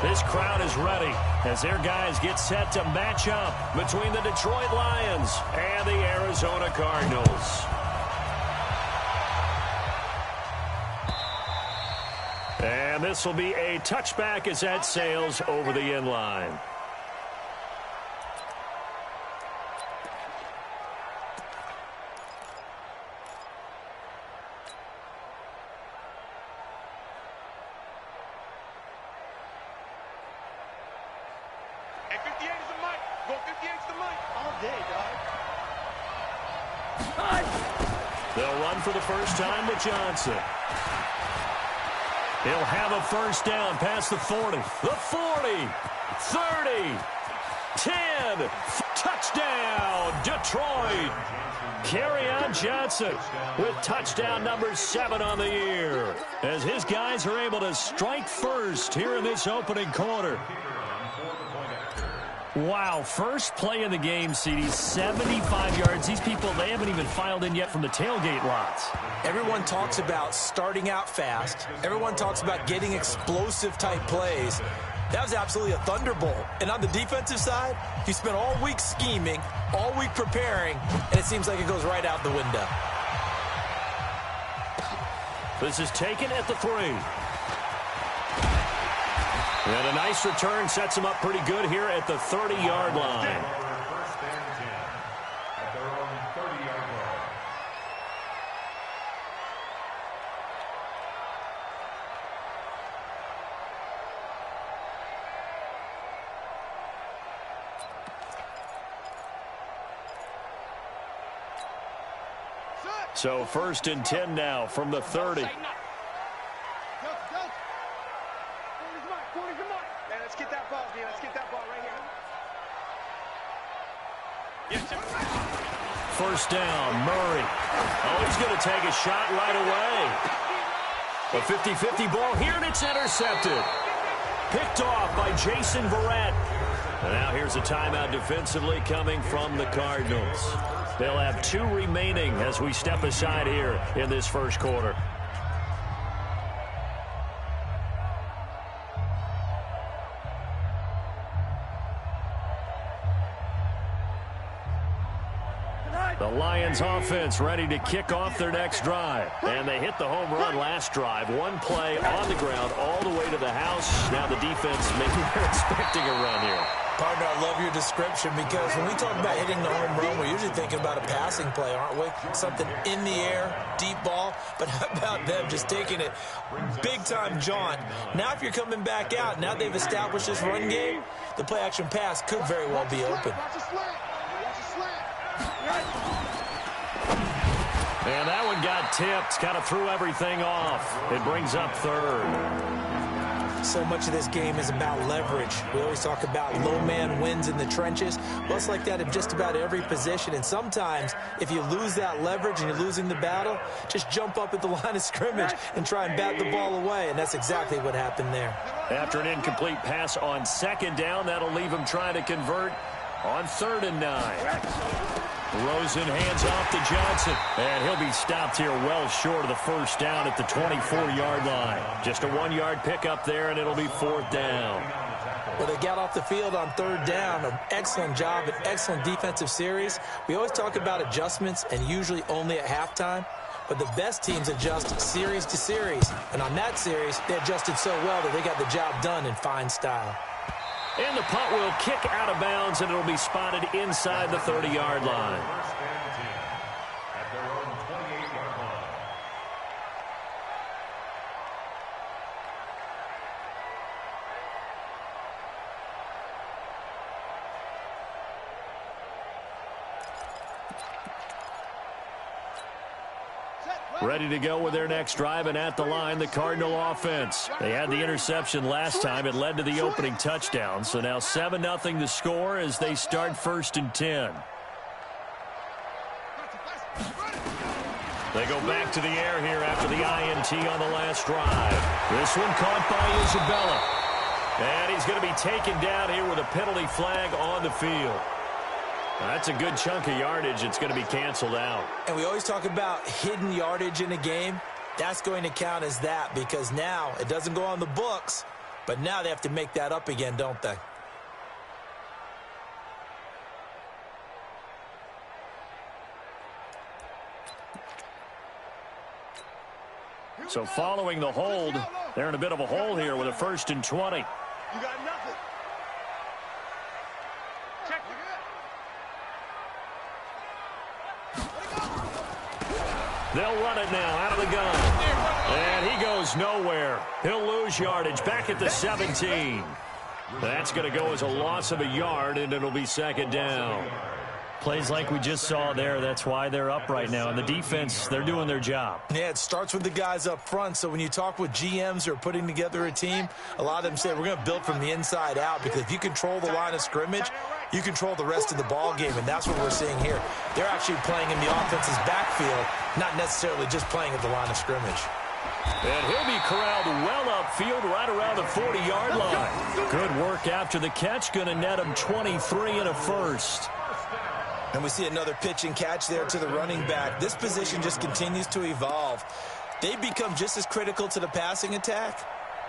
This crowd is ready as their guys get set to match up between the Detroit Lions and the Arizona Cardinals. And this will be a touchback as that sails over the end line. They'll run for the first time with Johnson. He'll have a first down past the 40. The 40. 30. 10. Touchdown, Detroit. Kerryon Johnson with touchdown number 7 on the year as his guys are able to strike first here in this opening quarter. Wow, first play in the game, CD, 75 yards. These people, they haven't even filed in yet from the tailgate lots. Everyone talks about starting out fast. Everyone talks about getting explosive-type plays. That was absolutely a thunderbolt. And on the defensive side, you spent all week scheming, all week preparing, and it seems like it goes right out the window. This is taken at the 3. And a nice return sets him up pretty good here at the 30-yard line. So 1st and 10 now from the 30. First down, Murray. Oh, he's going to take a shot right away. A 50-50 ball here, and it's intercepted. Picked off by Jason Verrett. And now here's a timeout defensively coming from the Cardinals. They'll have 2 remaining as we step aside here in this first quarter. The Lions offense ready to kick off their next drive. And they hit the home run last drive. 1 play on the ground all the way to the house. Now the defense, maybe they're expecting a run here. Partner, I love your description because when we talk about hitting the home run, we're usually thinking about a passing play, aren't we? Something in the air, deep ball. But how about them just taking it big-time jaunt? Now if you're coming back out, now they've established this run game, the play-action pass could very well be open. And that one got tipped, kind of threw everything off. It brings up 3rd. So much of this game is about leverage. We always talk about low man wins in the trenches. Well, it's like that in just about every position. And sometimes, if you lose that leverage and you're losing the battle, just jump up at the line of scrimmage and try and bat the ball away. And that's exactly what happened there. After an incomplete pass on 2nd down, that'll leave him trying to convert on 3rd and 9. Rosen hands off to Johnson, and he'll be stopped here well short of the first down at the 24-yard line. Just a 1-yard pickup there, and it'll be 4th down. Well, they got off the field on 3rd down. An excellent job, an excellent defensive series. We always talk about adjustments, and usually only at halftime. But the best teams adjust series to series. And on that series, they adjusted so well that they got the job done in fine style. And the punt will kick out of bounds, and it'll be spotted inside the 30-yard line. Ready to go with their next drive, and at the line, the Cardinal offense. They had the interception last time. It led to the opening touchdown. So now 7-0 to score as they start 1st and 10. They go back to the air here after the INT on the last drive. This one caught by Isabella. And he's going to be taken down here with a penalty flag on the field. That's a good chunk of yardage. It's going to be canceled out. And we always talk about hidden yardage in a game. That's going to count as that because now it doesn't go on the books, But now they have to make that up again, don't they? So following the hold, they're in a bit of a hole here with a 1st and 20. You got nothing. Check it. They'll run it now out of the gun. And he goes nowhere. He'll lose yardage back at the 17. That's going to go as a loss of a yard, and it'll be 2nd down. Plays like we just saw there. That's why they're up right now. And the defense, they're doing their job. Yeah, it starts with the guys up front. So when you talk with GMs who are putting together a team, a lot of them say we're going to build from the inside out, because if you control the line of scrimmage, you control the rest of the ball game, and that's what we're seeing here. They're actually playing in the offense's backfield, not necessarily just playing at the line of scrimmage. And he'll be corralled well upfield right around the 40-yard line. Good work after the catch. Going to net him 23 and a 1st. And we see another pitch and catch there to the running back. This position just continues to evolve. They've become just as critical to the passing attack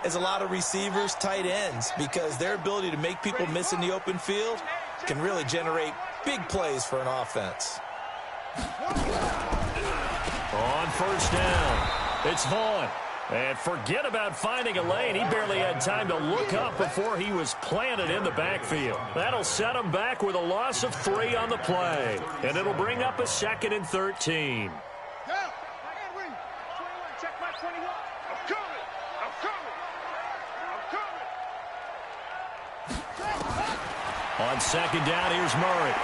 as a lot of receivers, tight ends, because their ability to make people miss in the open field can really generate big plays for an offense. On 1st down, it's Vaughn. And forget about finding a lane. He barely had time to look up before he was planted in the backfield. That'll set him back with a loss of 3 on the play. And it'll bring up a 2nd and 13. Check my 21. I'm coming. On 2nd down, here's Murray.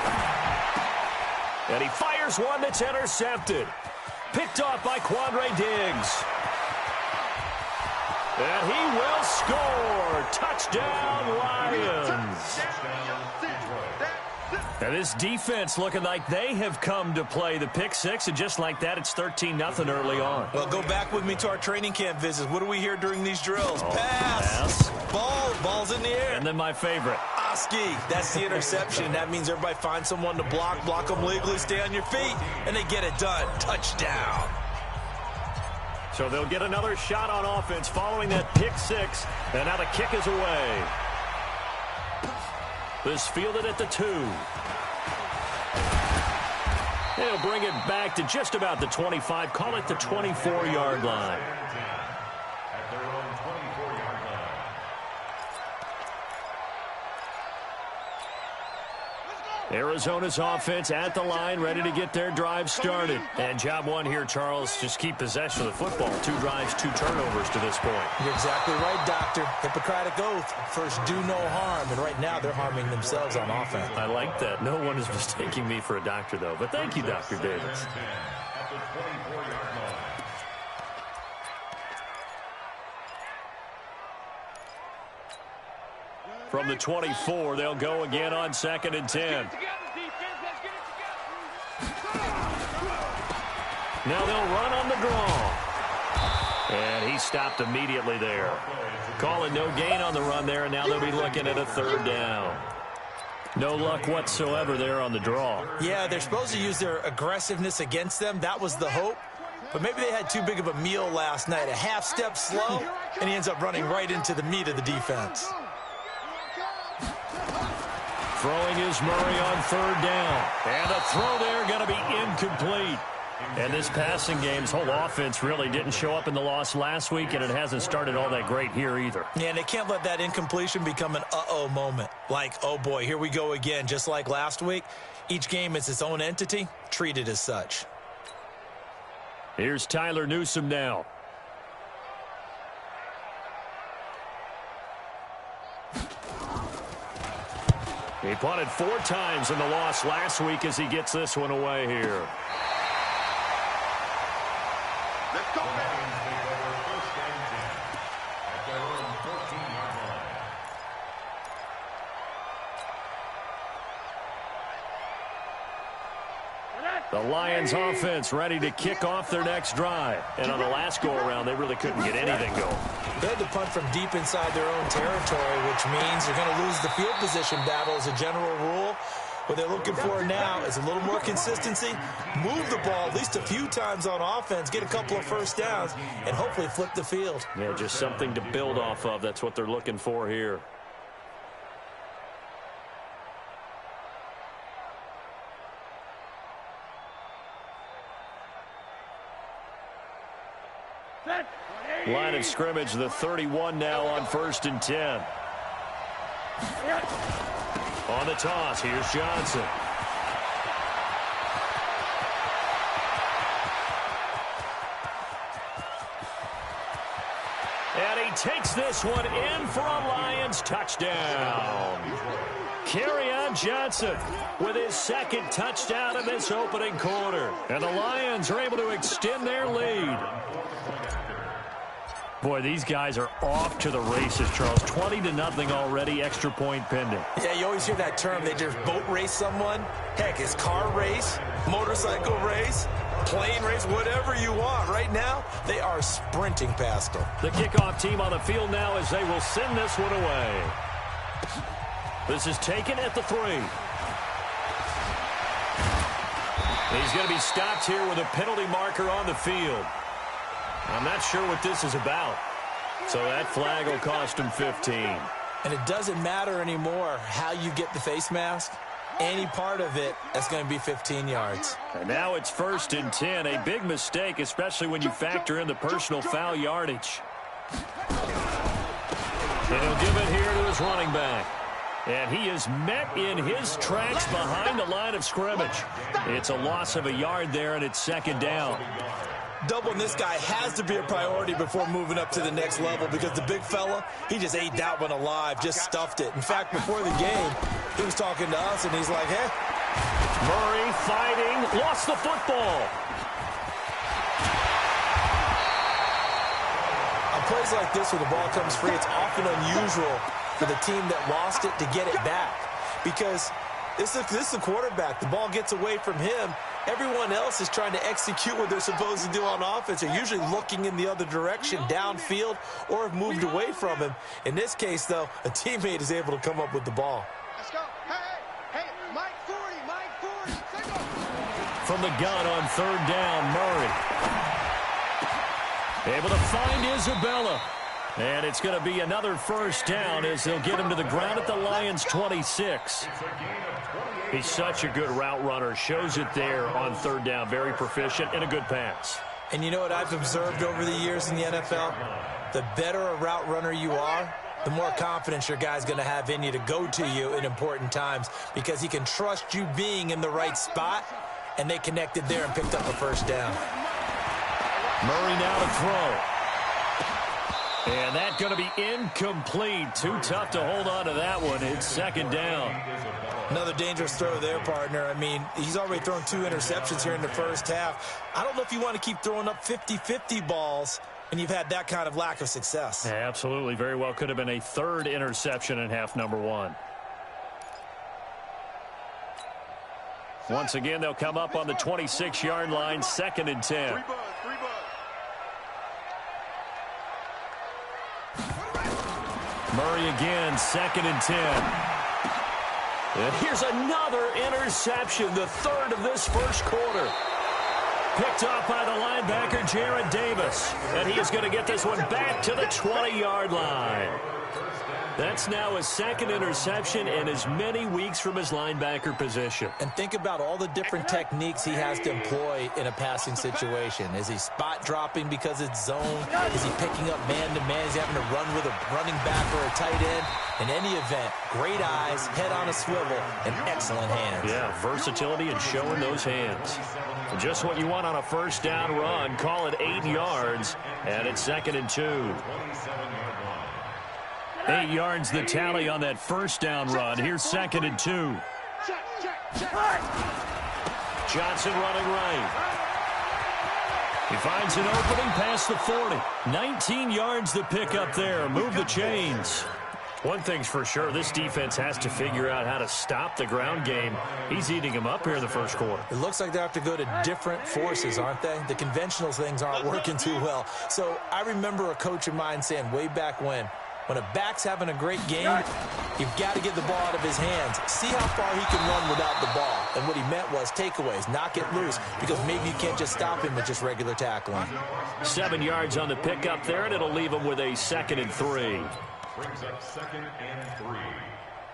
And he fires one that's intercepted. Picked off by Quandre Diggs. And he will score. Touchdown, Lions. And this defense looking like they have come to play the pick 6, and just like that, it's 13-0 early on. Well, go back with me to our training camp visits. What do we hear during these drills? Oh, pass. Ball's in the air. And then my favorite. Oski, that's the interception. That means everybody finds someone to block them legally, stay on your feet, and they get it done. Touchdown. So they'll get another shot on offense following that pick 6, and now the kick is away. This fielded at the 2. They'll bring it back to just about the 25, call it the 24-yard line. Arizona's offense at the line, ready to get their drive started. And job one here, Charles, just keep possession of the football. 2 drives, 2 turnovers to this point. You're exactly right, Doctor. Hippocratic oath. First, do no harm. And right now, they're harming themselves on offense. I like that. No one is mistaking me for a doctor, though. But thank you, Dr. Davis. From the 24, they'll go again on 2nd and 10. Now they'll run on the draw. And he stopped immediately there. Calling no gain on the run there, and now they'll be looking at a 3rd down. No luck whatsoever there on the draw. Yeah, they're supposed to use their aggressiveness against them. That was the hope. But maybe they had too big of a meal last night. A half step slow, and he ends up running right into the meat of the defense. Throwing is Murray on 3rd down. And the throw there going to be incomplete. And this passing game's whole offense really didn't show up in the loss last week, and it hasn't started all that great here either. Yeah, and they can't let that incompletion become an uh-oh moment. Like, oh boy, here we go again. Just like last week, each game is its own entity, treated as such. Here's Tyler Newsome now. He punted 4 times in the loss last week as he gets this one away here. Let's go, man. The Lions offense ready to kick off their next drive. And on the last go-around, they really couldn't get anything going. They had to punt from deep inside their own territory, which means they're going to lose the field position battle as a general rule. What they're looking for now is a little more consistency, move the ball at least a few times on offense, get a couple of first downs, and hopefully flip the field. Yeah, just something to build off of. That's what they're looking for here. Line of scrimmage, the 31 now on 1st and 10. On the toss, here's Johnson. And he takes this one in for a Lions touchdown. Kerryon Johnson with his second touchdown in this opening quarter. And the Lions are able to extend their lead. Boy, these guys are off to the races, Charles. 20-0 already, extra point pending. Yeah, you always hear that term. They just boat race someone. Heck, it's car race, motorcycle race, plane race, whatever you want. Right now, they are sprinting past them. The kickoff team on the field now as they will send this one away. This is taken at the 3. He's going to be stopped here with a penalty marker on the field. I'm not sure what this is about. So that flag will cost him 15. And it doesn't matter anymore how you get the face mask. Any part of it, that's going to be 15 yards. And now it's 1st and 10. A big mistake, especially when you factor in the personal foul yardage. And he'll give it here to his running back. And he is met in his tracks behind the line of scrimmage. It's a loss of a yard there, and it's 2nd down. Doubling this guy has to be a priority before moving up to the next level because the big fella, he just ate that one alive, just stuffed it. In fact, before the game, he was talking to us, and he's like, hey. Murray fighting, lost the football. On plays like this where the ball comes free, it's often unusual for the team that lost it to get it back because this is the quarterback. The ball gets away from him. Everyone else is trying to execute what they're supposed to do on offense. They're usually looking in the other direction, downfield, or have moved away from him. In this case, though, a teammate is able to come up with the ball. Let's go. Hey, Mike 40. From the gun on 3rd down, Murray. Able to find Isabella. And it's going to be another 1st down as they'll get him to the ground at the Lions' 26. He's such a good route runner. Shows it there on 3rd down. Very proficient and a good pass. And you know what I've observed over the years in the NFL? The better a route runner you are, the more confidence your guy's going to have in you to go to you in important times because he can trust you being in the right spot, and they connected there and picked up a 1st down. Murray now to throw. And that's going to be incomplete. Too tough to hold on to that one. It's 2nd down. Another dangerous throw there, partner. I mean, he's already thrown 2 interceptions here in the first half. I don't know if you want to keep throwing up 50-50 balls, and you've had that kind of lack of success. Yeah, absolutely. Very well could have been a 3rd interception in half number 1. Once again, they'll come up on the 26-yard line, 2nd and 10. Murray again, 2nd and 10. And here's another interception, the 3rd of this first quarter. Picked off by the linebacker, Jared Davis. And he is going to get this one back to the 20-yard line. That's now his 2nd interception in as many weeks from his linebacker position. And think about all the different techniques he has to employ in a passing situation. Is he spot dropping because it's zone? Is he picking up man-to-man? Is he having to run with a running back or a tight end? In any event, great eyes, head on a swivel, and excellent hands. Yeah, versatility and showing those hands. And just what you want on a 1st down run. Call it 8 yards, and it's 2nd and 2. 8 yards the tally on that 1st down run. Here's 2nd and 2. Johnson running right. He finds an opening past the 40. 19 yards the pick up there. Move the chains. One thing's for sure, this defense has to figure out how to stop the ground game. He's eating them up here in the first quarter. It looks like they have to go to different forces, aren't they? The conventional things aren't working too well. So I remember a coach of mine saying way back when When a back's having a great game, you've got to get the ball out of his hands. See how far he can run without the ball. And what he meant was takeaways, knock it loose, because maybe you can't just stop him with just regular tackling. 7 yards on the pickup there, and it'll leave him with a 2nd and 3. Brings up 2nd and 3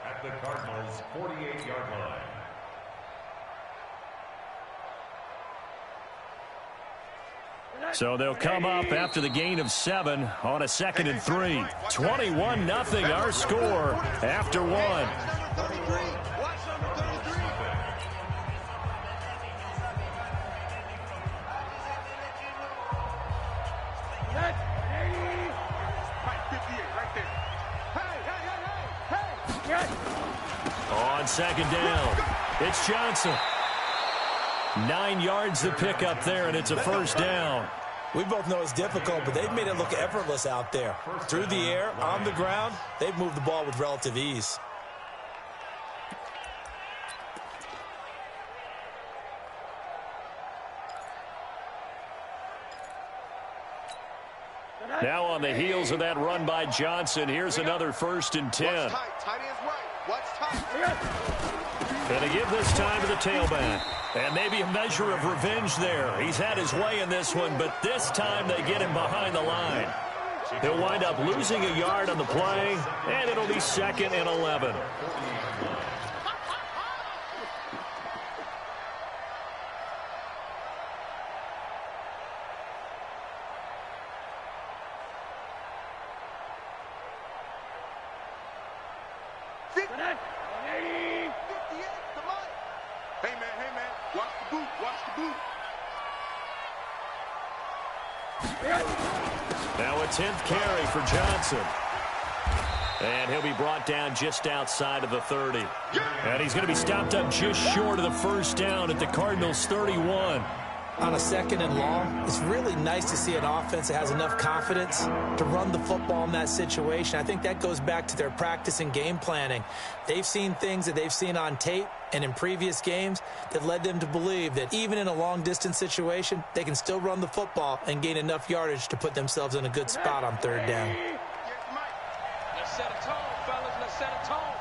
at the Cardinals' 48-yard line. So they'll come up after the gain of 7 on a 2nd and 3. 21-0 our score after 1. On 2nd down, it's Johnson. 9 yards to pick up there, and it's a 1st down. We both know it's difficult, but they've made it look effortless out there. Through the air, on the ground, they've moved the ball with relative ease. Now on the heels of that run by Johnson, here's another 1st and 10. Tight end's right. Watch tight. Going to give this time to the tailback. And maybe a measure of revenge there. He's had his way in this one, but this time they get him behind the line. He'll wind up losing a yard on the play, and it'll be 2nd and 11. Now a 10th carry for Johnson. And he'll be brought down just outside of the 30. And he's going to be stopped up just short of the 1st down at the Cardinals' 31. On a 2nd and long, it's really nice to see an offense that has enough confidence to run the football in that situation. I think that goes back to their practice and game planning. They've seen things that they've seen on tape and in previous games that led them to believe that even in a long-distance situation, they can still run the football and gain enough yardage to put themselves in a good spot on 3rd down. Let's set a tone, fellas. Let's set a tone.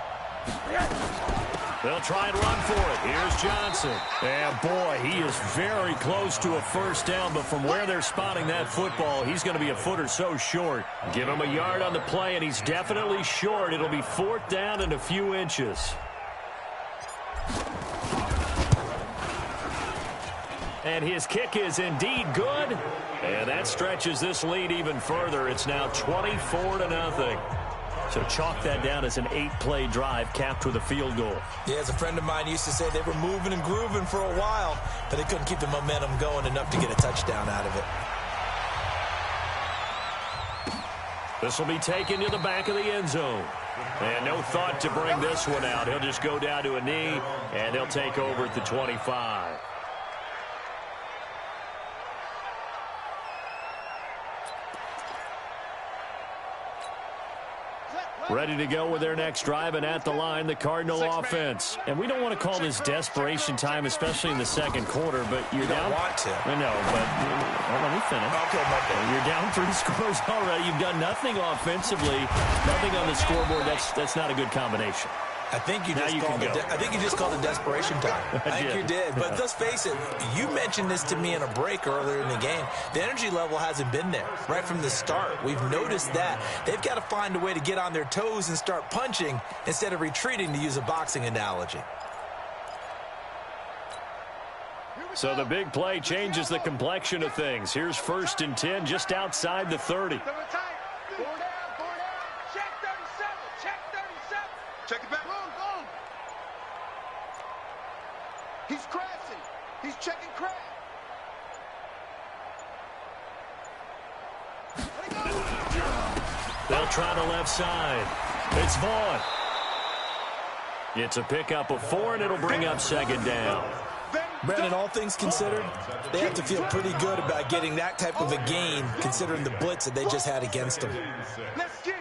They'll try and run for it. Here's Johnson. And, boy, he is very close to a 1st down, but from where they're spotting that football, he's going to be a foot or so short. Give him a yard on the play, and he's definitely short. It'll be 4th down and a few inches. And his kick is indeed good. And that stretches this lead even further. It's now 24-0. So chalk that down as an 8-play drive capped with a field goal. Yeah, as a friend of mine used to say, they were moving and grooving for a while, but they couldn't keep the momentum going enough to get a touchdown out of it. This will be taken to the back of the end zone. And no thought to bring this one out. He'll just go down to a knee, and they'll take over at the 25. Ready to go with their next drive, and at the line, the Cardinal offense. And we don't want to call this desperation time, especially in the 2nd quarter, but you're down. Want to. I know, but let me finish. Okay. You're down 3 scores already. You've done nothing offensively, nothing on the scoreboard. That's not a good combination. I think you just called it desperation time. I think you did. But let's face it, you mentioned this to me in a break earlier in the game. The energy level hasn't been there right from the start. We've noticed that. They've got to find a way to get on their toes and start punching instead of retreating, to use a boxing analogy. So the big play changes the complexion of things. Here's 1st and 10 just outside the 30. Check it back. He's crashing. He's checking crash. They'll try the left side. It's Vaughn. It's a pickup of 4, and it'll bring up 2nd down. Brandon, all things considered, they have to feel pretty good about getting that type of a gain, considering the blitz that they just had against them. Let's get it.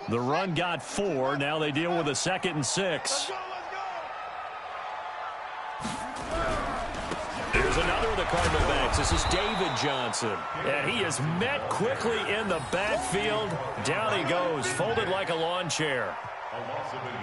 The run got 4. Now they deal with a 2nd and 6. Here's another of the Cardinal backs. This is David Johnson. And he is met quickly in the backfield. Down he goes, folded like a lawn chair.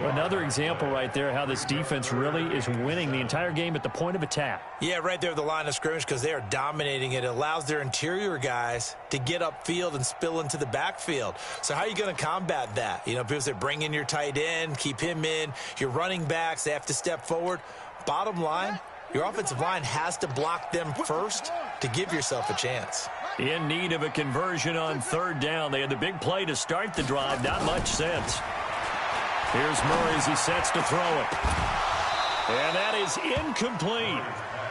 Another example right there how this defense really is winning the entire game at the point of attack. Yeah, right there at the line of scrimmage because they are dominating it. It allows their interior guys to get upfield and spill into the backfield. So how are you going to combat that? You know, people say bring in your tight end, keep him in. Your running backs, they have to step forward. Bottom line, your offensive line has to block them first to give yourself a chance. In need of a conversion on 3rd down. They had the big play to start the drive. Not much sense. Here's Murray as he sets to throw it. And that is incomplete.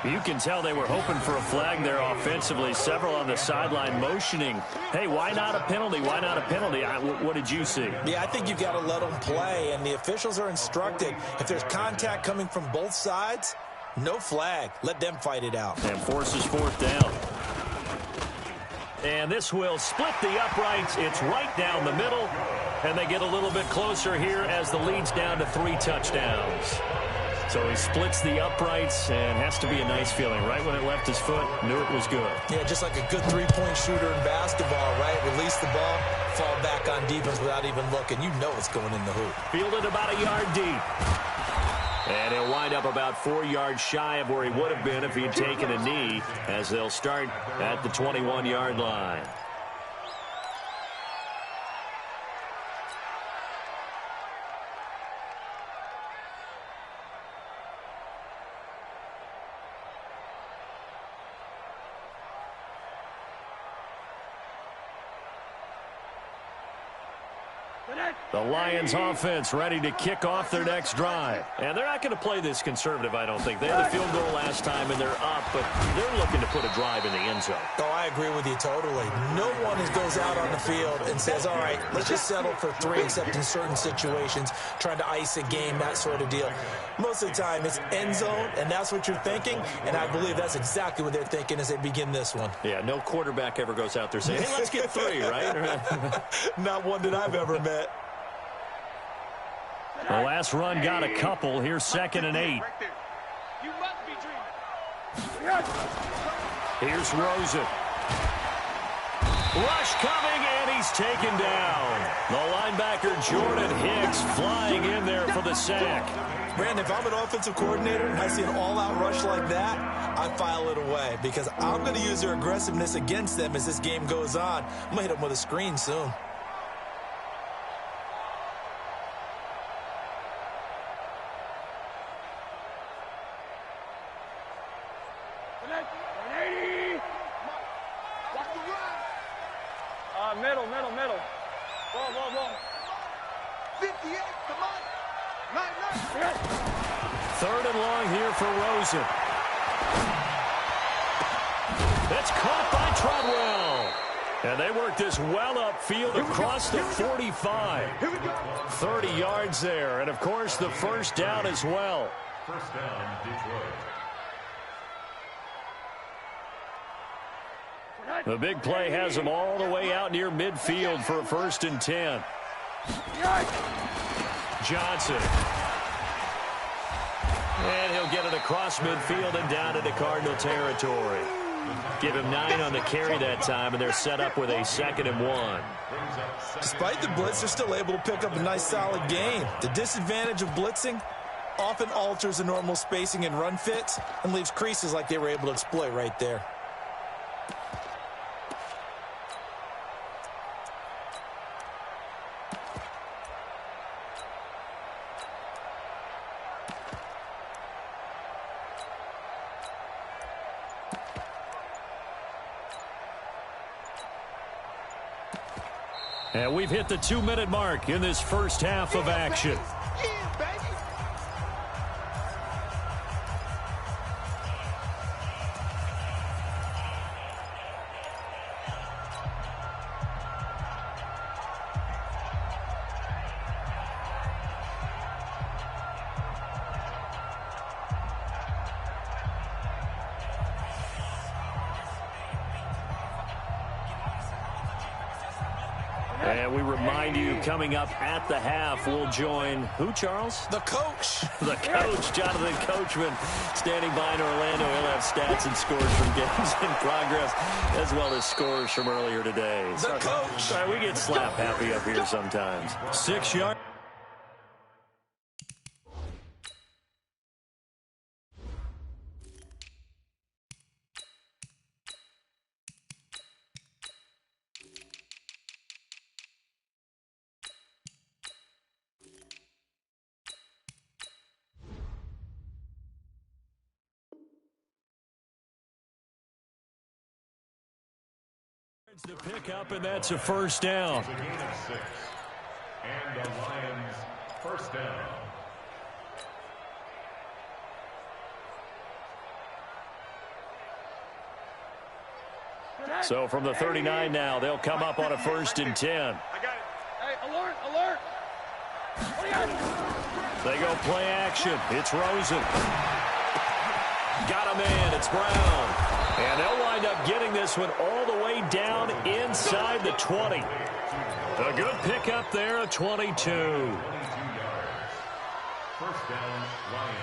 You can tell they were hoping for a flag there offensively. Several on the sideline motioning. Hey, why not a penalty? Why not a penalty? What did you see? Yeah, I think you've got to let them play, and the officials are instructed. If there's contact coming from both sides, no flag. Let them fight it out. And forces 4th down. And this will split the uprights. It's right down the middle. And they get a little bit closer here as the lead's down to 3 touchdowns. So he splits the uprights, and has to be a nice feeling. Right when it left his foot, knew it was good. Yeah, just like a good three-point shooter in basketball, right? Release the ball, fall back on defense without even looking. You know it's going in the hoop. Fielded about a yard deep. And he'll wind up about 4 yards shy of where he would have been if he had taken a knee, as they'll start at the 21-yard line. The Lions offense ready to kick off their next drive. And they're not going to play this conservative, I don't think. They had the field goal last time, and they're up, but they're looking to put a drive in the end zone. Oh, I agree with you totally. No one goes out on the field and says, all right, let's just settle for 3, except in certain situations, trying to ice a game, that sort of deal. Most of the time, it's end zone, and that's what you're thinking, and I believe that's exactly what they're thinking as they begin this one. Yeah, no quarterback ever goes out there saying, hey, let's get 3, right? Not one that I've ever met. The last run got a couple. Here's 2nd and 8. You must be dreaming. Here's Rosen. Rush coming, and he's taken down. The linebacker, Jordan Hicks, flying in there for the sack. Brandon, if I'm an offensive coordinator and I see an all-out rush like that, I file it away because I'm going to use their aggressiveness against them as this game goes on. I'm going to hit them with a screen soon. Middle. Ball. 58, come on. 9. 3rd and long here for Rosen. It's caught by Treadwell. And they work this well upfield across the 45. 30 yards there. And, of course, the first down as well. First down, Detroit. The big play has them all the way out near midfield for a 1st and 10. Johnson. And he'll get it across midfield and down into Cardinal territory. Give him 9 on the carry that time, and they're set up with a 2nd and 1. Despite the blitz, they're still able to pick up a nice, solid gain. The disadvantage of blitzing often alters the normal spacing and run fits and leaves creases like they were able to exploit right there. And we've hit the 2-minute mark in this first half of action. And we remind you, coming up at the half, we'll join who, Charles? The coach. The coach, Jonathan Coachman, standing by in Orlando. He'll have stats and scores from games in progress, as well as scores from earlier today. The coach. Sorry, we get slap happy up here sometimes. 6 yards. The pickup, and that's a first down. It's a gain of 6. And the Lions first down. So from the 39 now, they'll come up on a 1st and 10. I got it. Hey, alert, alert. What do you got? They go play action. It's Rosen. Got a man. It's Brown. And they'll wind up getting this one all the way down inside the 20. A good pickup there of 22. 22 yards. First down, Lions.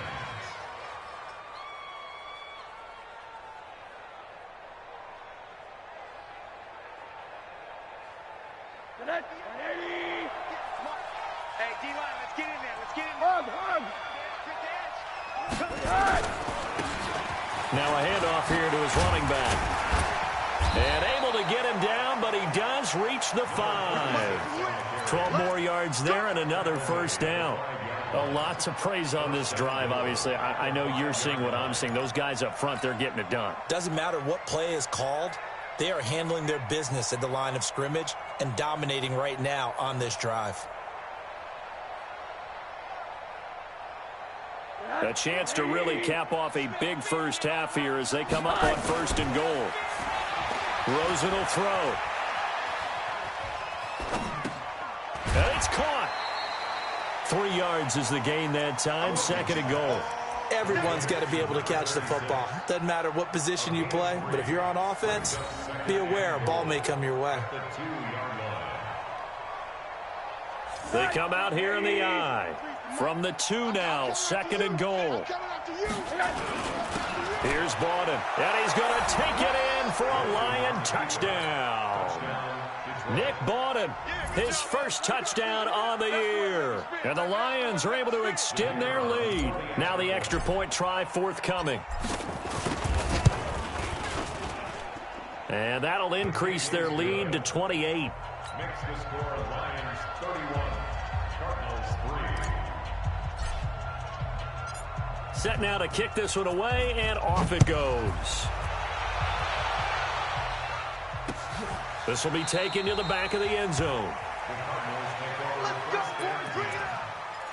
Hey, D-line, let's get in there. Let's get in there. Hug. Now a handoff here to his running back. And able to get him down, but he does reach the 5. 12 more yards there and another first down. Oh, lots of praise on this drive, obviously. I know you're seeing what I'm seeing. Those guys up front, they're getting it done. Doesn't matter what play is called. They are handling their business at the line of scrimmage and dominating right now on this drive. A chance to really cap off a big first half here as they come up on 1st and goal. Rosen will throw. And it's caught. 3 yards is the gain that time. 2nd and goal. Everyone's got to be able to catch the football. Doesn't matter what position you play, but if you're on offense, be aware a ball may come your way. The 2-yard line. They come out here in the eye. From the 2 now, 2nd and goal. Here's Bawden, and he's going to take it in for a Lion touchdown. Nick Bawden, his first touchdown on the year. And the Lions are able to extend their lead. Now the extra point try forthcoming. And that'll increase their lead to 28. Makes the score Lions 31, Cardinals 3. Set now to kick this one away, and off it goes. This will be taken to the back of the end zone. The Cardinals take over first and 10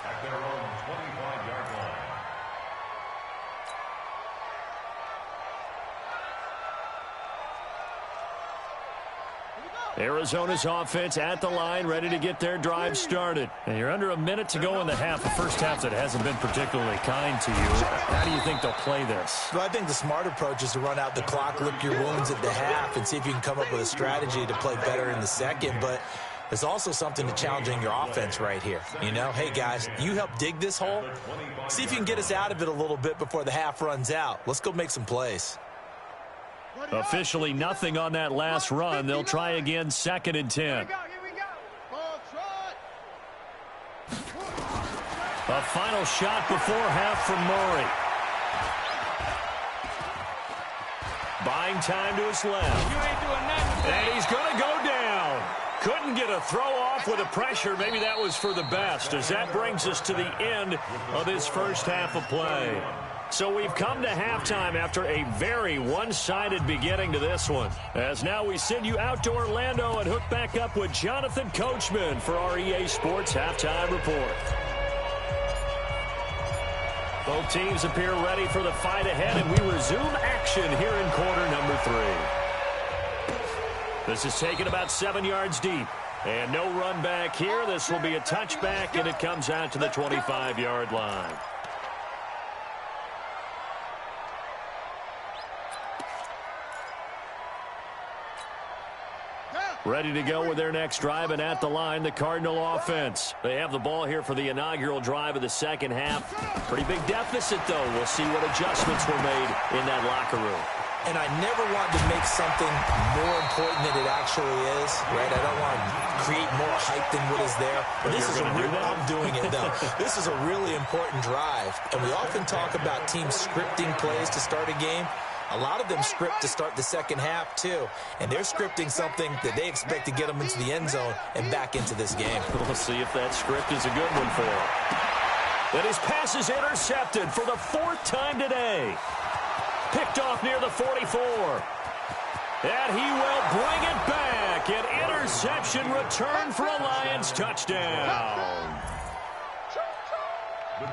at their own 25-yard line. Arizona's offense at the line, ready to get their drive started. And you're under a minute to go in the half, a first half that hasn't been particularly kind to you. How do you think they'll play this? Well, I think the smart approach is to run out the clock, lick your wounds at the half, and see if you can come up with a strategy to play better in the second. But there's also something to challenging your offense right here. You know, hey, guys, you help dig this hole. See if you can get us out of it a little bit before the half runs out. Let's go make some plays. Officially nothing on that last run. They'll try again, 2nd and 10. Here we go. Ball trot. A final shot before half from Murray. Buying time to his left. You ain't doing nothing. And he's going to go down. Couldn't get a throw off with the pressure. Maybe that was for the best, as that brings us to the end of this first half of play. So we've come to halftime after a very one-sided beginning to this one. As now we send you out to Orlando and hook back up with Jonathan Coachman for our EA Sports Halftime Report. Both teams appear ready for the fight ahead, and we resume action here in quarter number 3. This is taken about 7 yards deep. And no run back here. This will be a touchback, and it comes out to the 25-yard line. Ready to go with their next drive, and at the line, the Cardinal offense. They have the ball here for the inaugural drive of the second half. Pretty big deficit, though. We'll see what adjustments were made in that locker room. And I never want to make something more important than it actually is, right? I don't want to create more hype than what is there. But this is a real, I'm doing it, though. This is a really important drive. And we often talk about teams scripting plays to start a game. A lot of them script to start the second half, too. And they're scripting something that they expect to get them into the end zone and back into this game. We'll see if that script is a good one for them. That his pass is intercepted for the 4th time today. Picked off near the 44. And he will bring it back. An interception return for a Lions touchdown.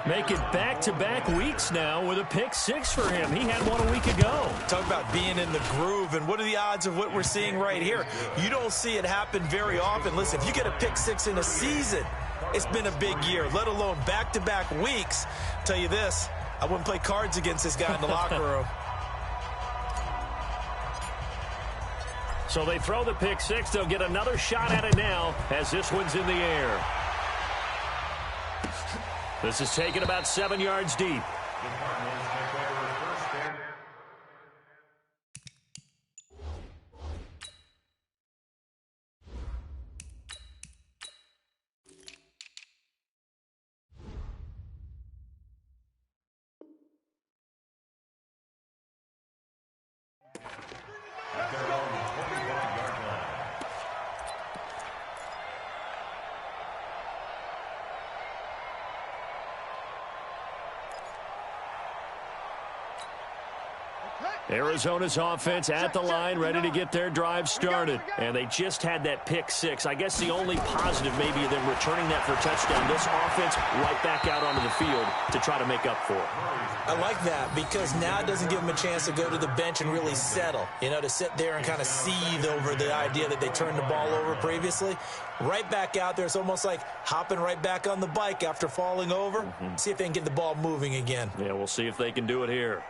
Make it back-to-back weeks now with a pick-6 for him. He had one a week ago. Talk about being in the groove, and what are the odds of what we're seeing right here? You don't see it happen very often. Listen, if you get a pick-6 in a season, it's been a big year, let alone back-to-back weeks. I'll tell you this, I wouldn't play cards against this guy in the locker room. So they throw the pick-6. They'll get another shot at it now as this one's in the air. This is taken about 7 yards deep. Arizona's offense at the line, ready to get their drive started. And they just had that pick-6. I guess the only positive maybe of them returning that for a touchdown. This offense right back out onto the field to try to make up for it. I like that because now it doesn't give them a chance to go to the bench and really settle. You know, to sit there and kind of seethe over the idea that they turned the ball over previously. Right back out there. It's almost like hopping right back on the bike after falling over. See if they can get the ball moving again. Yeah, we'll see if they can do it here.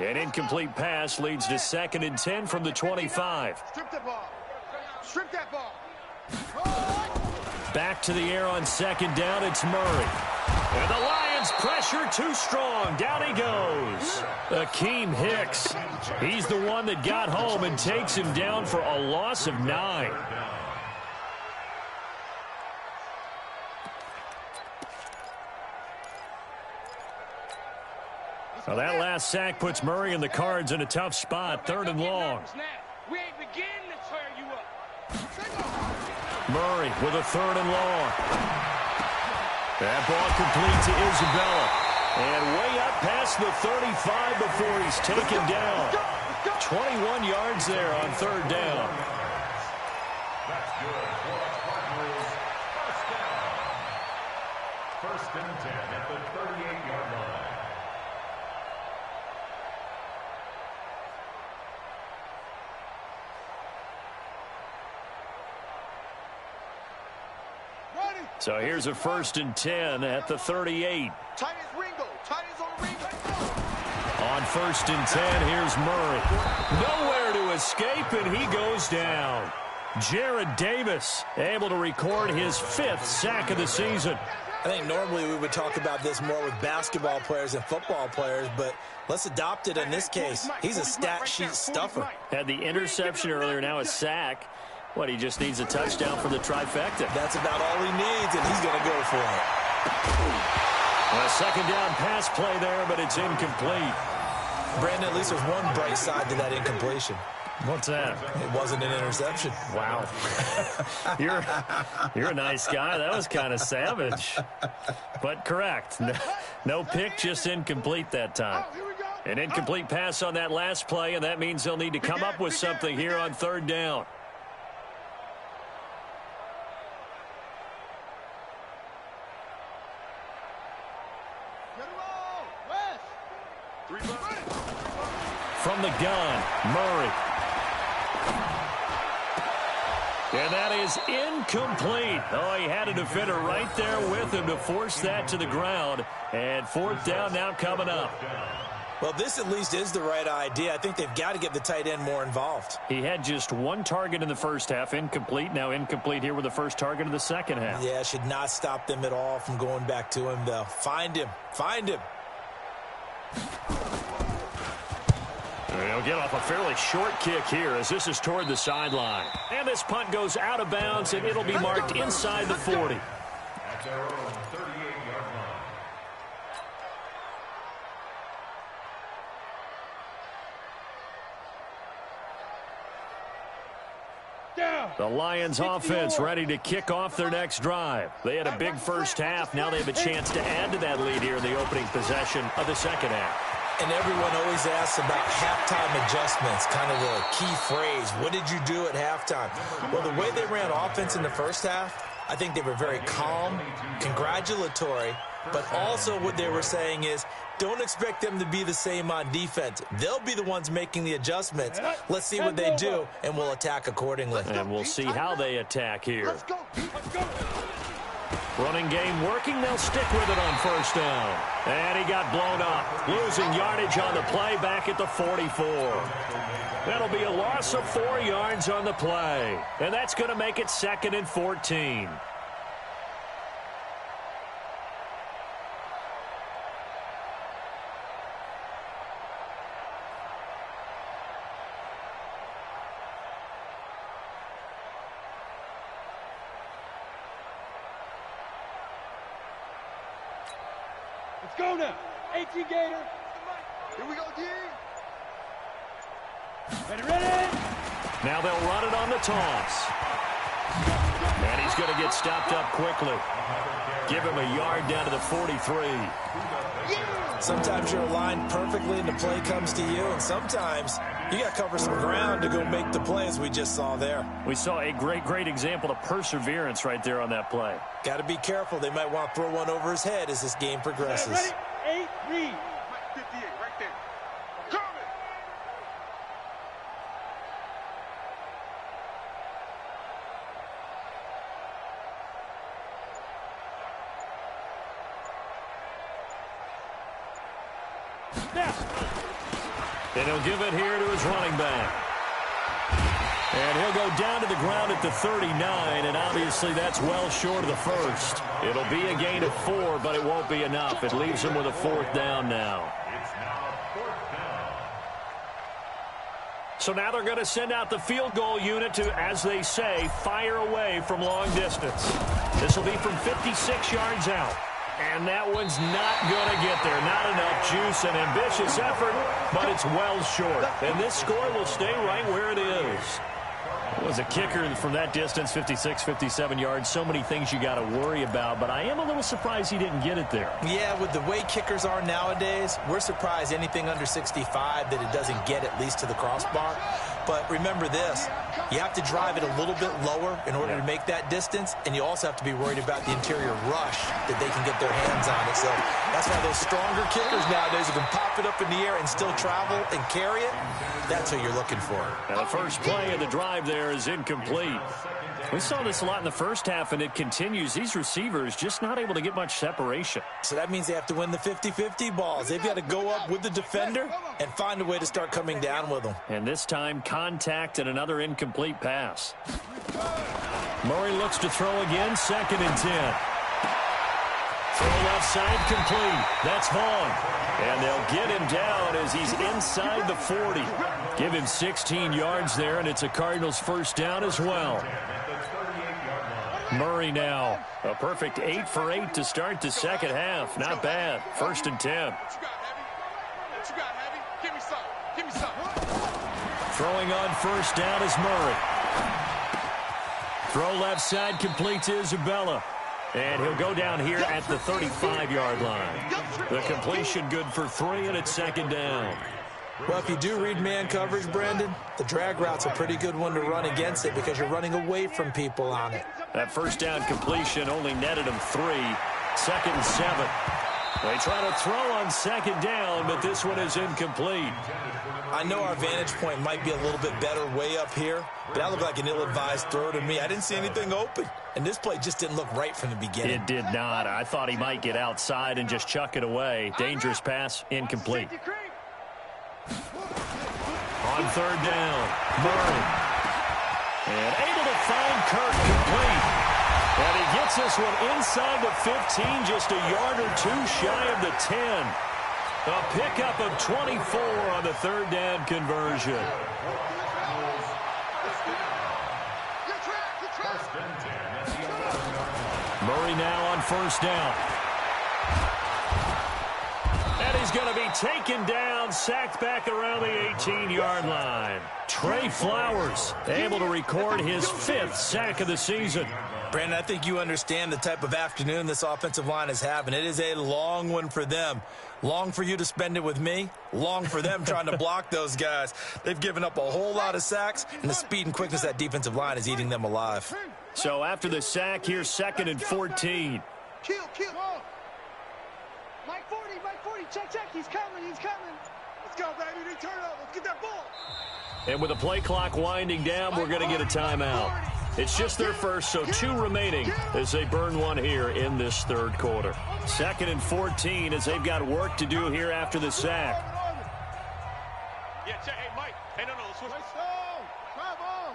An incomplete pass leads to 2nd and 10 from the 25. Strip the ball. Strip that ball. Back to the air on 2nd down. It's Murray. And the Lions pressure too strong. Down he goes. Akeem Hicks. He's the one that got home and takes him down for a loss of 9. Well, that last sack puts Murray and the Cards in a tough spot, 3rd and long. We ain't beginning to tear you up. Murray with a 3rd and long. That ball complete to Isabella. And way up past the 35 before he's taken down. 21 yards there on 3rd down. That's good for the Cardinals. First down. 1st and 10 at the 38-yard line. So here's a 1st and 10 at the 38. Tight as Ringo. Tight as on Ringo. On 1st and 10, here's Murray. Nowhere to escape, and he goes down. Jared Davis able to record his 5th sack of the season. I think normally we would talk about this more with basketball players and football players, but let's adopt it in this case. He's a stat sheet stuffer. Had the interception earlier, now a sack. What, he just needs a touchdown for the trifecta. That's about all he needs, and he's going to go for it. A 2nd down pass play there, but it's incomplete. Brandon, at least there's one bright side to that incompletion. What's that? It wasn't an interception. Wow. You're a nice guy. That was kind of savage. But correct. No pick, just incomplete that time. An incomplete pass on that last play, and that means they'll need to come up with something here on 3rd down. From the gun, Murray. And that is incomplete. Oh, he had a defender right there with him to force that to the ground. And 4th down now coming up. Well, this at least is the right idea. I think they've got to get the tight end more involved. He had just one target in the first half, incomplete. Now incomplete here with the first target of the second half. Yeah, should not stop them at all from going back to him, though. Find him. Find him. They'll get off a fairly short kick here as this is toward the sideline. And this punt goes out of bounds, and it'll be marked inside the 40. At their own 38-yard line. The Lions offense ready to kick off their next drive. They had a big first half. Now they have a chance to add to that lead here in the opening possession of the second half. And everyone always asks about halftime adjustments, kind of the key phrase. What did you do at halftime? Well, the way they ran offense in the first half, I think they were very calm, congratulatory, but also what they were saying is, don't expect them to be the same on defense. They'll be the ones making the adjustments. Let's see what they do, and we'll attack accordingly. And we'll see how they attack here. Running game working. They'll stick with it on first down. And he got blown up. Losing yardage on the play back at the 44. That'll be a loss of 4 yards on the play. And that's going to make it 2nd and 14. Let's go now. 18 Gator. Here we go, D. Ready. Now they'll run it on the toss. And he's going to get stopped up quickly. Give him a yard down to the 43. Sometimes you're aligned perfectly and the play comes to you, and sometimes you got to cover some ground to go make the play, as we just saw there. We saw a great example of perseverance right there on that play. Got to be careful. They might want to throw one over his head as this game progresses. Ready? 8, read. 58, right there. Coming. And he'll give it here to his running back. And he'll go down to the ground at the 39, and obviously that's well short of the first. It'll be a gain of 4, but it won't be enough. It leaves him with a 4th down now. It's now 4th down. So now they're going to send out the field goal unit to, as they say, fire away from long distance. This will be from 56 yards out. And that one's not going to get there. Not enough juice, an ambitious effort, but it's well short. And this score will stay right where it is. It was a kicker from that distance, 56, 57 yards. So many things you got to worry about, but I am a little surprised he didn't get it there. Yeah, with the way kickers are nowadays, we're surprised anything under 65 that it doesn't get at least to the crossbar. But remember this, you have to drive it a little bit lower in order to make that distance, and you also have to be worried about the interior rush that they can get their hands on it. So that's why those stronger kickers nowadays who can pop it up in the air and still travel and carry it, that's what you're looking for. Now the first play of the drive there is incomplete. We saw this a lot in the first half, and it continues. These receivers just not able to get much separation. So that means they have to win the 50-50 balls. They've got to go up with the defender and find a way to start coming down with them. And this time, contact and another incomplete pass. Murray looks to throw again, 2nd and 10. Throw left side complete. That's Vaughn. And they'll get him down as he's inside the 40. Give him 16 yards there, and it's a Cardinals first down as well. Murray now, a perfect 8 for 8 to start the second half. Not bad. 1st and 10. What you got, Heavy? Give me some. Give me some. Throwing on first down is Murray. Throw left side complete to Isabella. And he'll go down here at the 35-yard line. The completion good for 3, and it's 2nd down. Well, if you do read man coverage, Brandon, the drag route's a pretty good one to run against it because you're running away from people on it. That first down completion only netted him 3. 2nd and 7. They try to throw on 2nd down, but this one is incomplete. I know our vantage point might be a little bit better way up here, but that looked like an ill-advised throw to me. I didn't see anything open, and this play just didn't look right from the beginning. It did not. I thought he might get outside and just chuck it away. Dangerous pass, incomplete. on third down. Murray. And able to find Kirk complete. And he gets this one inside the 15, just a yard or two shy of the 10. A pickup of 24 on the third down conversion. Murray now on first down. And he's going to be taken down, sacked back around the 18-yard line. Trey Flowers able to record his 5th sack of the season. Brandon, I think you understand the type of afternoon this offensive line is having. It is a long one for them. Long for you to spend it with me. Long for them trying to block those guys. They've given up a whole lot of sacks, and the speed and quickness of that defensive line is eating them alive. So after the sack, here's 2nd and 14. Kill. Mike 40, check, he's coming. Let's go, baby, they turn up, let's get that ball. And with the play clock winding down, we're going to get a timeout. It's just their first, so 2 remaining as they burn one here in this third quarter. 2nd and 14 as they've got work to do here after the sack. Yeah, check, hey, Mike. Hey, no, switch. Come on.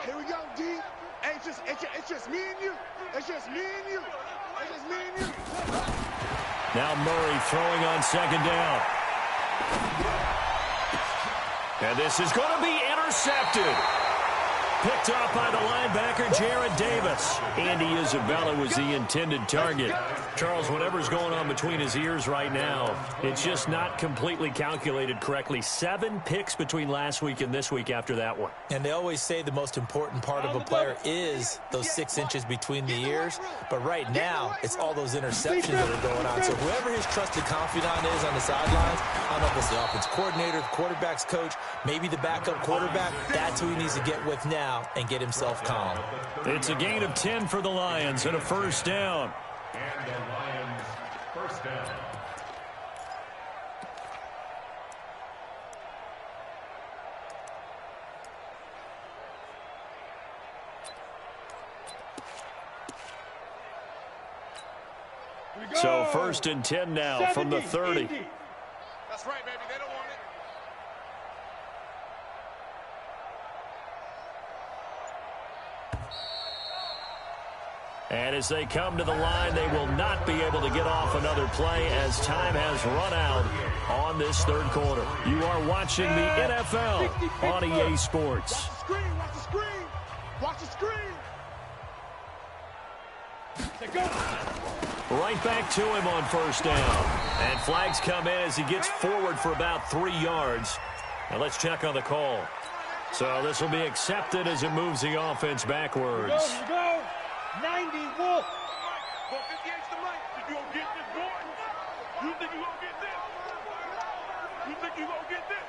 Here we go, D. Hey, it's just me and you. It's just me and you. Now Murray throwing on 2nd down. And this is going to be intercepted. Picked off by the linebacker, Jared Davis. Andy Isabella was the intended target. Charles, whatever's going on between his ears right now, it's just not completely calculated correctly. 7 picks between last week and this week after that one. And they always say the most important part of a player is those 6 inches between the ears. But right now, it's all those interceptions that are going on. So whoever his trusted confidant is on the sidelines, I don't know if it's the offense coordinator, the quarterback's coach, maybe the backup quarterback, that's who he needs to get with now and get himself calm. It's a gain of 10 for the Lions and a first down. And the Lions first down. So 1st and 10 now from the 30. That's right, baby. They don't want it. And as they come to the line, they will not be able to get off another play as time has run out on this third quarter. You are watching the NFL on EA Sports. Watch the screen. Right back to him on first down. And flags come in as he gets forward for about 3 yards. Now let's check on the call. So this will be accepted as it moves the offense backwards. Here we go. 90, Wolf. Well, 58's the mic. You gonna get this, boy? You think you gonna get this? You think you gonna get this?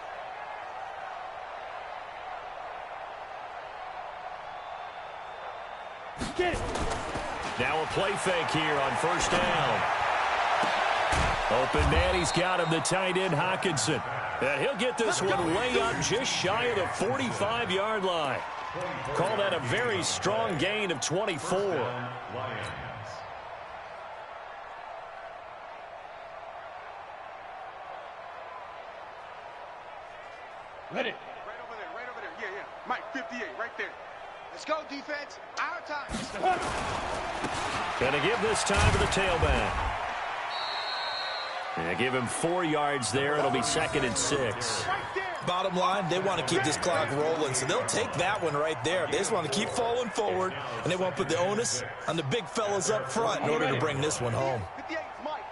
Get it. Now a play fake here on first down. Open man, he's got him, the tight end, Hockenson. And he'll get this one way up just shy of the 45-yard line. Call that a very strong gain of 24. Ready. Right over there. Yeah. Mike, 58, right there. Let's go, defense. Our time. Gonna give this time to the tailback. And give him 4 yards there. It'll be 2nd and 6. Bottom line, they want to keep this clock rolling, so they'll take that one right there. They just want to keep falling forward, and they want to put the onus on the big fellas up front in order to bring this one home. 58, Mike.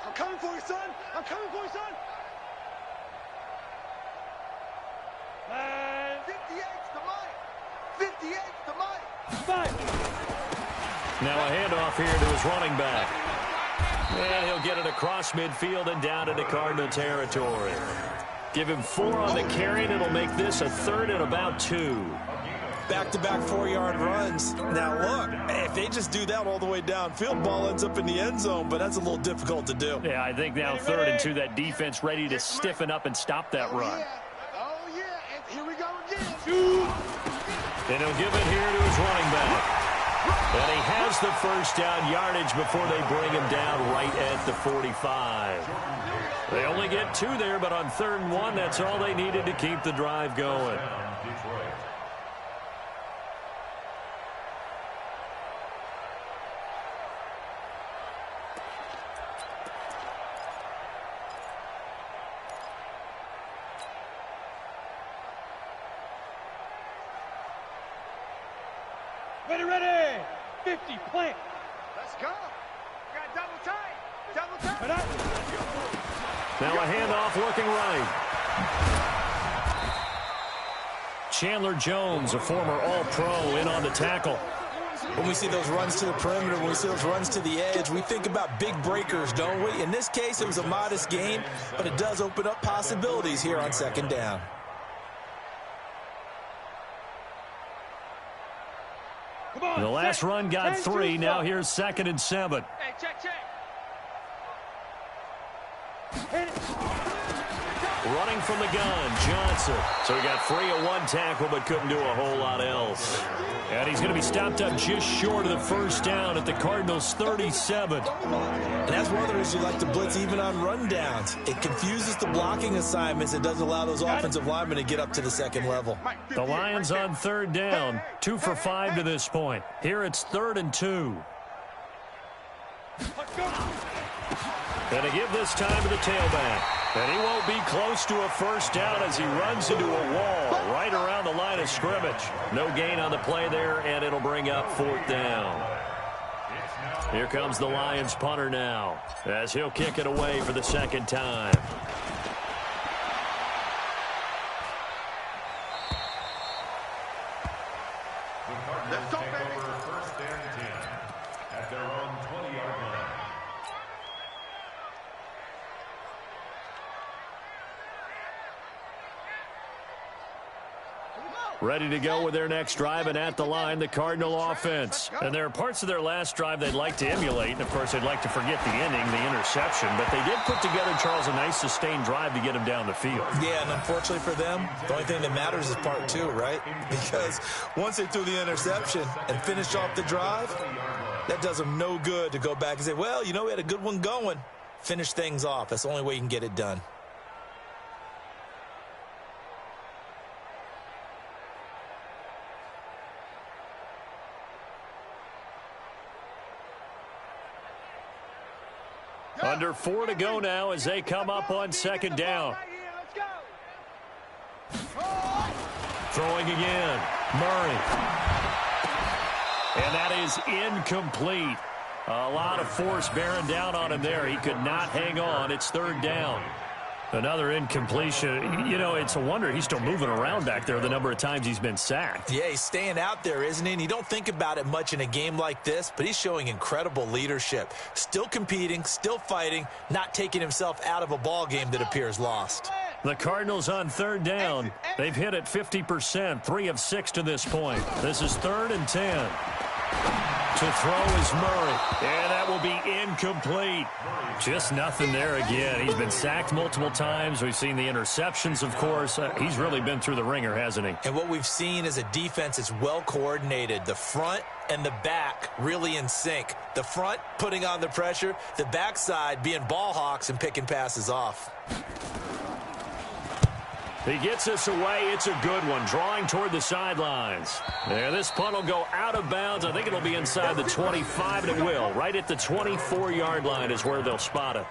I'm coming for you, son. I'm coming for you, son. 58's the Mike. 58's the Mike. Now a handoff here to his running back. And he'll get it across midfield and down into Cardinal territory. Give him 4 on the carry, and it'll make this a 3rd and about 2. Back-to-back 4-yard runs. Now, look, if they just do that all the way downfield, ball ends up in the end zone, but that's a little difficult to do. Yeah, I think now 3rd and 2, that defense ready to stiffen up and stop that run. Oh, yeah. And here we go again. And he'll give it here to his running back. And he has the first down yardage before they bring him down right at the 45. They only get 2 there, but on 3rd and 1, that's all they needed to keep the drive going. Ready. 50, plant. Let's go. We got double tight. Double tight. Now a handoff looking right. Chandler Jones, a former All-Pro, in on the tackle. When we see those runs to the perimeter, when we see those runs to the edge, we think about big breakers, don't we? In this case, it was a modest gain, but it does open up possibilities here on 2nd down. The last run got 3. Now here's 2nd and 7. Hey, check. Running from the gun, Johnson. So he got free of 1 tackle, but couldn't do a whole lot else. And he's going to be stopped up just short of the first down at the Cardinals' 37. And that's one of the reasons you like to blitz even on rundowns. It confuses the blocking assignments. It doesn't allow those offensive linemen to get up to the 2nd level. The Lions on 3rd down, 2 for 5 to this point. Here it's 3rd and 2. And to give this time to the tailback. And he won't be close to a first down as he runs into a wall right around the line of scrimmage. No gain on the play there, and it'll bring up 4th down. Here comes the Lions punter now as he'll kick it away for the 2nd time. Let's go, baby. First and 10 at their own 20-yard line. Ready to go with their next drive, and at the line, the Cardinal offense. And there are parts of their last drive they'd like to emulate, and of course they'd like to forget the ending, the interception, but they did put together, Charles, a nice sustained drive to get him down the field. Yeah, and unfortunately for them, the only thing that matters is part 2, right? Because once they threw the interception and finished off the drive, that does them no good to go back and say, well, you know, we had a good one going. Finish things off. That's the only way you can get it done. Under 4 to go now as they come up on 2nd down. Throwing again. Murray. And that is incomplete. A lot of force bearing down on him there. He could not hang on. It's 3rd down. Another incompletion. You know, it's a wonder he's still moving around back there the number of times he's been sacked. Yeah, he's staying out there, isn't he? And you don't think about it much in a game like this, but he's showing incredible leadership. Still competing, still fighting, not taking himself out of a ball game that appears lost. The Cardinals on 3rd down. They've hit it 50%, 3 of 6 to this point. This is 3rd and 10. To throw is Murray, and that will be incomplete. Just nothing there again. He's been sacked multiple times. We've seen the interceptions, of course. He's really been through the ringer, hasn't he? And what we've seen is a defense that's well coordinated. The front and the back really in sync. The front putting on the pressure, the backside being ball hawks and picking passes off. He gets this away. It's a good one. Drawing toward the sidelines. There, this punt will go out of bounds. I think it'll be inside the 25, and it will. Right at the 24-yard line is where they'll spot it.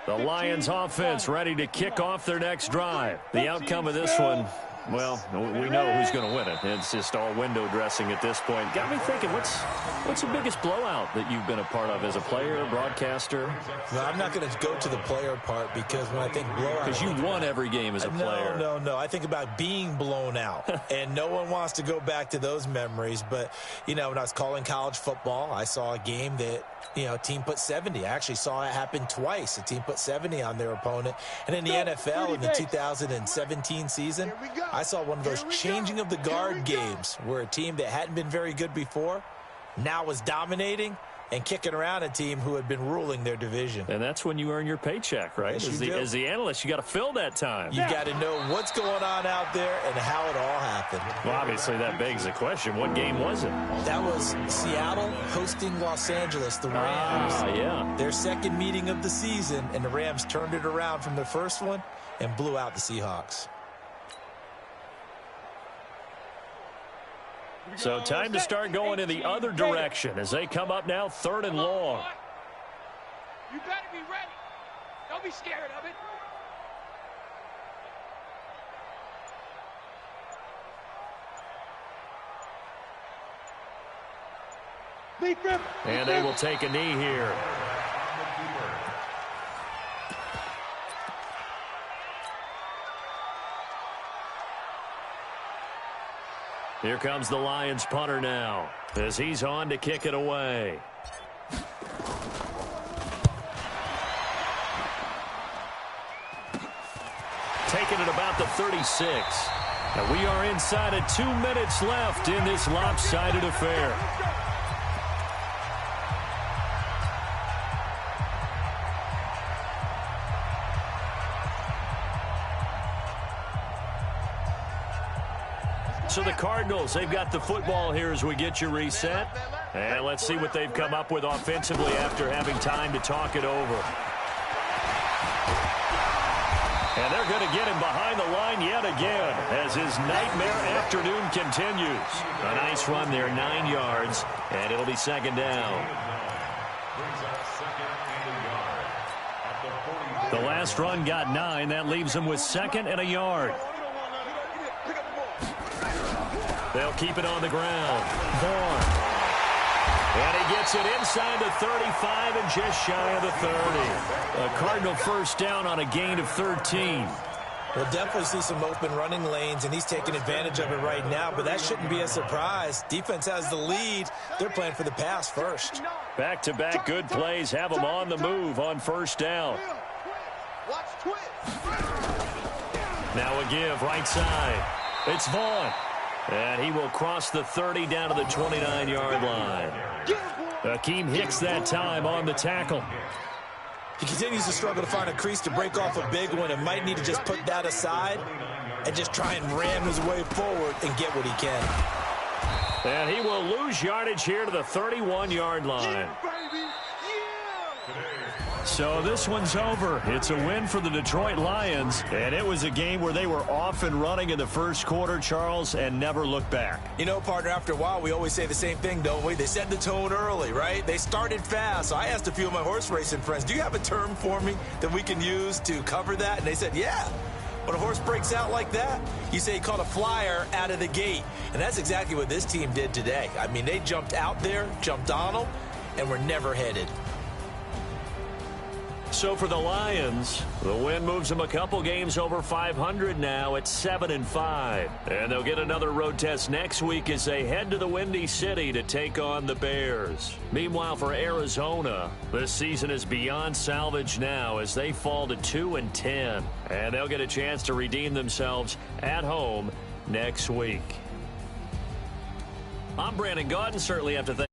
The Lions offense ready to kick off their next drive. The outcome of this one, well, we know who's going to win it. It's just all window dressing at this point. Got me thinking, what's the biggest blowout that you've been a part of as a player, broadcaster? No, I'm not going to go to the player part because when I think blowout... Because you won every game as a player. No. I think about being blown out. And no one wants to go back to those memories. But, you know, when I was calling college football, I saw a game that, you know, a team put 70. I actually saw it happen twice. A team put 70 on their opponent. And in the NFL, in the 2017 season, I saw one of those changing of the guard games where a team that hadn't been very good before now was dominating. and kicking around a team who had been ruling their division. And that's when you earn your paycheck, right? Yes, As the analyst, you got to fill that time. You got to know what's going on out there and how it all happened. Well, obviously, that begs the question, what game was it? That was Seattle hosting Los Angeles, the Rams. Yeah. Their second meeting of the season, and the Rams turned it around from the first one and blew out the Seahawks. So time to start going in the other direction as they come up now 3rd and long. You better be ready. Don't be scared of it. And they will take a knee here. Here comes the Lions punter now as he's on to kick it away. Taking it about the 36. And we are inside of 2 minutes left in this lopsided affair. So the Cardinals, they've got the football here as we get you reset. And let's see what they've come up with offensively after having time to talk it over. And they're going to get him behind the line yet again as his nightmare afternoon continues. A nice run there, 9 yards, and it'll be 2nd down. The last run got 9. That leaves him with 2nd and a yard. They'll keep it on the ground. Vaughn. And he gets it inside the 35 and just shy of the 30. A Cardinal first down on a gain of 13. We'll definitely see some open running lanes, and he's taking advantage of it right now, but that shouldn't be a surprise. Defense has the lead. They're playing for the pass first. Back-to-back good plays have them on the move on first down. Now a give right side. It's Vaughn. And he will cross the 30 down to the 29-yard line. Akeem Hicks that time on the tackle. He continues to struggle to find a crease to break off a big one and might need to just put that aside and just try and ram his way forward and get what he can. And he will lose yardage here to the 31-yard line. So this one's over. It's a win for the Detroit Lions, and it was a game where they were off and running in the first quarter, Charles, and never looked back. You know, partner, after a while, we always say the same thing, don't we? They set the tone early, right? They started fast. So I asked a few of my horse racing friends, do you have a term for me that we can use to cover that? And they said, yeah. When a horse breaks out like that, you say he caught a flyer out of the gate. And that's exactly what this team did today. I mean, they jumped out there, jumped on them, and were never headed. So for the Lions, the win moves them a couple games over 500 now at 7-5. And they'll get another road test next week as they head to the Windy City to take on the Bears. Meanwhile, for Arizona, this season is beyond salvage now as they fall to 2-10. And they'll get a chance to redeem themselves at home next week. I'm Brandon Gaudin. Certainly have to thank